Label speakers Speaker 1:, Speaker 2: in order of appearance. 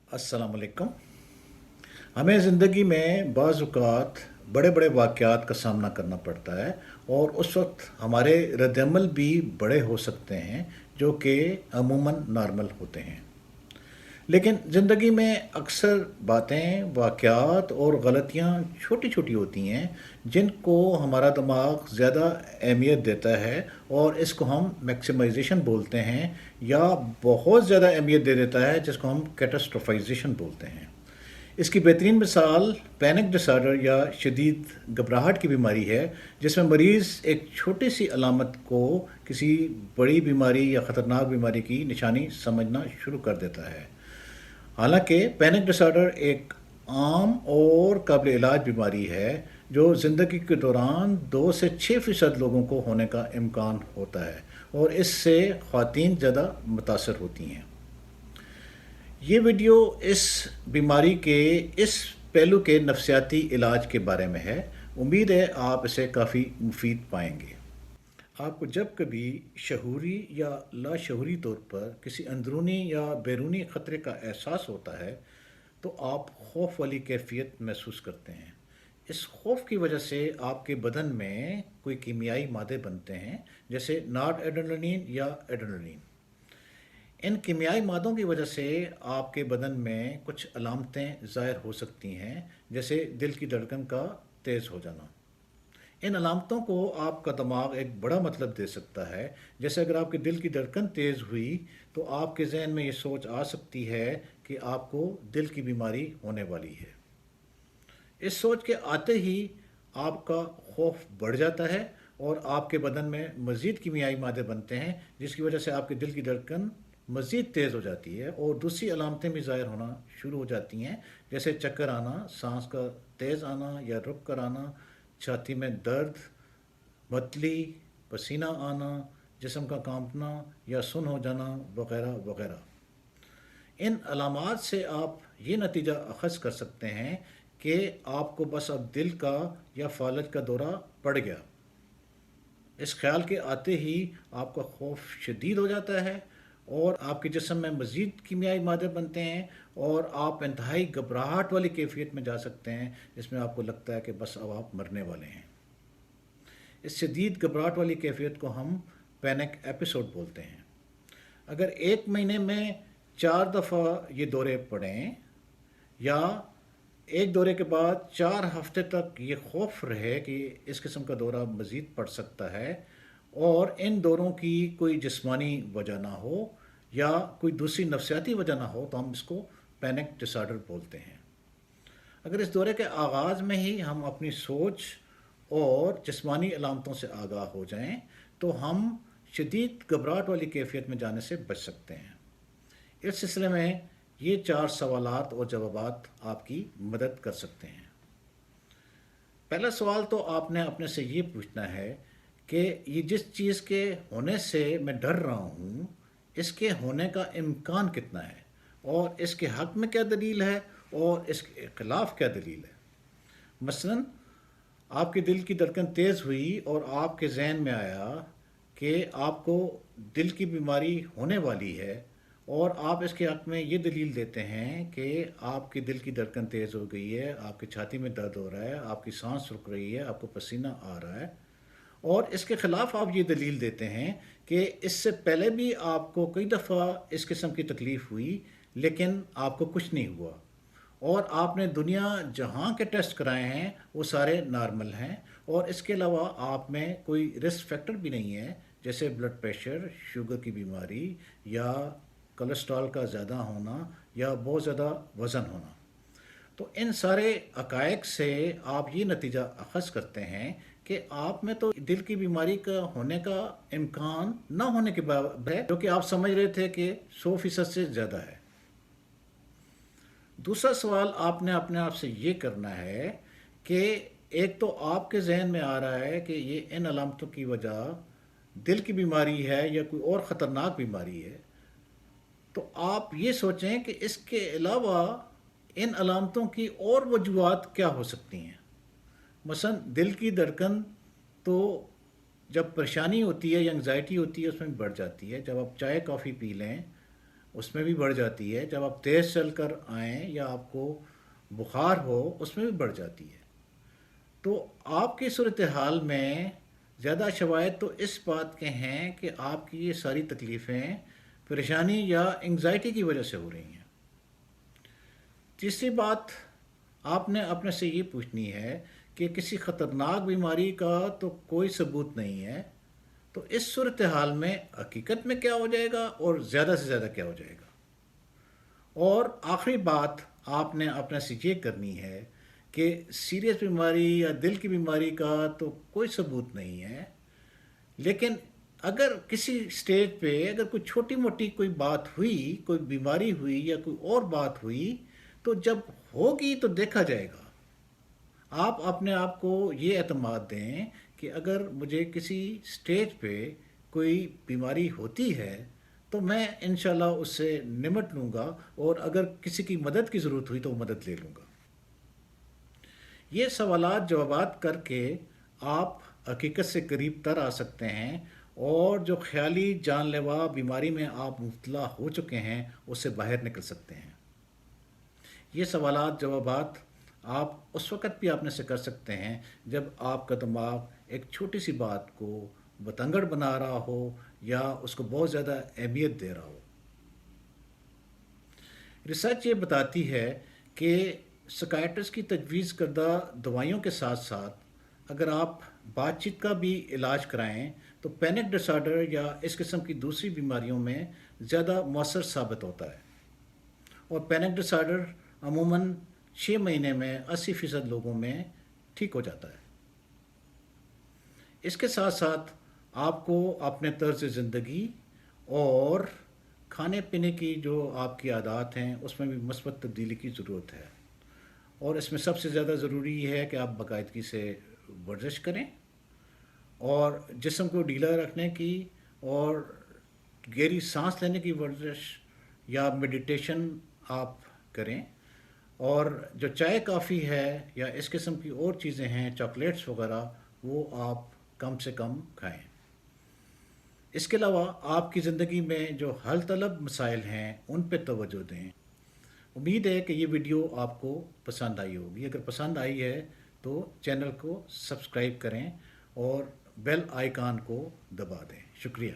Speaker 1: अस्सलाम वालेकुम। हमें ज़िंदगी में बाज़ औक़ात बड़े बड़े वाक़यात का सामना करना पड़ता है और उस वक्त हमारे रद्दअमल भी बड़े हो सकते हैं जो कि अमूमन नॉर्मल होते हैं। लेकिन ज़िंदगी में अक्सर बातें, वाक़यात और गलतियाँ छोटी छोटी होती हैं जिनको हमारा दिमाग ज़्यादा अहमियत देता है और इसको हम मैक्सिमाइजेशन बोलते हैं या बहुत ज़्यादा अहमियत दे देता है जिसको हम कैटास्ट्रोफाइजेशन बोलते हैं। इसकी बेहतरीन मिसाल पैनिक डिसऑर्डर या शदीद घबराहट की बीमारी है, जिसमें मरीज़ एक छोटी सी अलामत को किसी बड़ी बीमारी या ख़तरनाक बीमारी की निशानी समझना शुरू कर देता है। हालांकि पैनिक डिसऑर्डर एक आम और काबिल इलाज बीमारी है जो ज़िंदगी के दौरान 2 से 6% लोगों को होने का इम्कान होता है और इससे ख़वातीन ज़्यादा मुतासर होती हैं। ये वीडियो इस बीमारी के इस पहलू के नफ्सियाती इलाज के बारे में है। उम्मीद है आप इसे काफ़ी मुफीद पाएंगे। आपको जब कभी शऊरी या लाशऊरी तौर पर किसी अंदरूनी या बैरूनी ख़तरे का एहसास होता है तो आप खौफ वाली कैफियत महसूस करते हैं। इस खौफ की वजह से आपके बदन में कोई कीमियाई मादे बनते हैं जैसे नॉर एड्रेनलिन या एड्रेनलिन। इन कीमियाई मादों की वजह से आपके बदन में कुछ अलामतें ज़ाहिर हो सकती हैं जैसे दिल की धड़कन का तेज़ हो जाना। इन अलामतों को आपका दिमाग एक बड़ा मतलब दे सकता है। जैसे अगर आपके दिल की धड़कन तेज़ हुई तो आपके जहन में ये सोच आ सकती है कि आपको दिल की बीमारी होने वाली है। इस सोच के आते ही आपका खौफ बढ़ जाता है और आपके बदन में मज़ीद कीमियाई मादे बनते हैं जिसकी वजह से आपके दिल की धड़कन मज़ीद तेज़ हो जाती है और दूसरी अलामतें भी ज़ाहिर होना शुरू हो जाती हैं जैसे चक्कर आना, सांस का तेज़ आना या रुक कर आना, छाती में दर्द, मतली, पसीना आना, जिस्म का कांपना या सुन्न हो जाना वगैरह वगैरह। इन अलामात से आप ये नतीजा अखज़ कर सकते हैं कि आपको बस अब दिल का या फालज का दौरा पड़ गया। इस ख्याल के आते ही आपका खौफ शदीद हो जाता है और आपके जिस्म में मज़ीद कीमियाई मादे बनते हैं और आप इंतहाई घबराहट वाली कैफियत में जा सकते हैं जिसमें आपको लगता है कि बस अब आप मरने वाले हैं। इस शदीद घबराहट वाली कैफियत को हम पैनिक एपिसोड बोलते हैं। अगर एक महीने में 4 दफ़ा ये दौरे पड़ें या एक दौरे के बाद 4 हफ्ते तक ये खौफ रहे कि इस किस्म का दौरा मज़ीद पड़ सकता है और इन दौरों की कोई जिस्मानी वजह ना हो या कोई दूसरी नफ्सियाती वजह ना हो तो हम इसको पैनिक डिसऑर्डर बोलते हैं। अगर इस दौरे के आगाज़ में ही हम अपनी सोच और जिस्मानी अलामतों से आगाह हो जाएं तो हम शदीद घबराहट वाली कैफियत में जाने से बच सकते हैं। इस सिलसिले में ये 4 सवालात और जवाबात आपकी मदद कर सकते हैं। पहला सवाल तो आपने अपने से ये पूछना है कि ये जिस चीज़ के होने से मैं डर रहा हूँ इसके होने का इम्कान कितना है और इसके हक़ में क्या दलील है और इसके ख़िलाफ़ क्या दलील है। मसलन आपके दिल की धड़कन तेज़ हुई और आपके जहन में आया कि आपको दिल की बीमारी होने वाली है और आप इसके हक़ में ये दलील देते हैं कि आपके दिल की धड़कन तेज़ हो गई है, आपकी छाती में दर्द हो रहा है, आपकी सांस रुक रही है, आपको पसीना आ रहा है और इसके ख़िलाफ़ आप ये दलील देते हैं कि इससे पहले भी आपको कई दफ़ा इस किस्म की तकलीफ़ हुई लेकिन आपको कुछ नहीं हुआ और आपने दुनिया जहाँ के टेस्ट कराए हैं वो सारे नॉर्मल हैं और इसके अलावा आप में कोई रिस्क फैक्टर भी नहीं है जैसे ब्लड प्रेशर, शुगर की बीमारी या कोलेस्ट्रॉल का ज़्यादा होना या बहुत ज़्यादा वज़न होना। तो इन सारे हक़ाइक़ से आप ये नतीजा अखज़ करते हैं कि आप में तो दिल की बीमारी का होने का इम्कान ना होने के बावजूद है जो कि आप समझ रहे थे कि 100% से ज़्यादा है। दूसरा सवाल आपने अपने आप से ये करना है कि एक तो आपके जहन में आ रहा है कि ये इन अलामतों की वजह दिल की बीमारी है या कोई और ख़तरनाक बीमारी है, तो आप ये सोचें कि इसके अलावा इन अलामतों की और वजूहात क्या हो सकती हैं। मसलन दिल की धड़कन तो जब परेशानी होती है या एंग्जाइटी होती है उसमें बढ़ जाती है। जब आप चाय कॉफ़ी पी लें اس میں بھی بڑھ جاتی ہے، جب آپ تیز چل کر آئیں یا آپ کو بخار ہو اس میں بھی بڑھ جاتی ہے۔ تو آپ کی صورتحال میں زیادہ شواہد تو اس بات کے ہیں کہ آپ کی یہ ساری تکلیفیں پریشانی یا انگزائٹی کی وجہ سے ہو رہی ہیں۔ تیسری بات آپ نے اپنے سے یہ پوچھنی ہے کہ کسی خطرناک بیماری کا تو کوئی ثبوت نہیں ہے، تو اس صورتحال میں حقیقت میں کیا ہو جائے گا اور زیادہ سے زیادہ کیا ہو جائے گا؟ اور آخری بات آپ نے اپنے سے یہ کرنی ہے کہ سیریس بیماری یا دل کی بیماری کا تو کوئی ثبوت نہیں ہے، لیکن اگر کسی سٹیج پہ اگر کوئی چھوٹی موٹی کوئی بات ہوئی، کوئی بیماری ہوئی یا کوئی اور بات ہوئی، تو جب ہوگی تو دیکھا جائے گا۔ آپ اپنے آپ کو یہ اعتماد دیں کہ اگر مجھے کسی سٹیج پہ کوئی بیماری ہوتی ہے تو میں انشاءاللہ اس سے نمٹ لوں گا، اور اگر کسی کی مدد کی ضرورت ہوئی تو وہ مدد لے لوں گا۔ یہ سوالات جوابات کر کے آپ حقیقت سے قریب تر آ سکتے ہیں، اور جو خیالی جان لیوا بیماری میں آپ مبتلا ہو چکے ہیں اس سے باہر نکل سکتے ہیں۔ یہ سوالات جوابات آپ اس وقت بھی اپنے سے کر سکتے ہیں جب آپ کا دماغ ایک چھوٹی سی بات کو بتنگڑ بنا رہا ہو یا اس کو بہت زیادہ اہمیت دے رہا ہو۔ ریسرچ یہ بتاتی ہے کہ سکائٹرسٹ کی تجویز کردہ دوائیوں کے ساتھ ساتھ اگر آپ بات چیت کا بھی علاج کرائیں تو پینک ڈس آرڈر یا اس قسم کی دوسری بیماریوں میں زیادہ مؤثر ثابت ہوتا ہے، اور پینک ڈس آرڈر عموماً 6 مہینے میں 80% لوگوں میں ٹھیک ہو جاتا ہے۔ اس کے ساتھ ساتھ آپ کو اپنے طرز زندگی اور کھانے پینے کی جو آپ کی عادات ہیں اس میں بھی مثبت تبدیلی کی ضرورت ہے، اور اس میں سب سے زیادہ ضروری یہ ہے کہ آپ باقاعدگی سے ورزش کریں، اور جسم کو ڈھیلا رکھنے کی اور گہری سانس لینے کی ورزش یا میڈیٹیشن آپ کریں، اور جو چائے کافی ہے یا اس قسم کی اور چیزیں ہیں چاکلیٹس وغیرہ وہ آپ کم سے کم کھائیں۔ اس کے علاوہ آپ کی زندگی میں جو حل طلب مسائل ہیں ان پہ توجہ دیں۔ امید ہے کہ یہ ویڈیو آپ کو پسند آئی ہوگی۔ اگر پسند آئی ہے تو چینل کو سبسکرائب کریں اور بیل آئیکن کو دبا دیں۔ شکریہ۔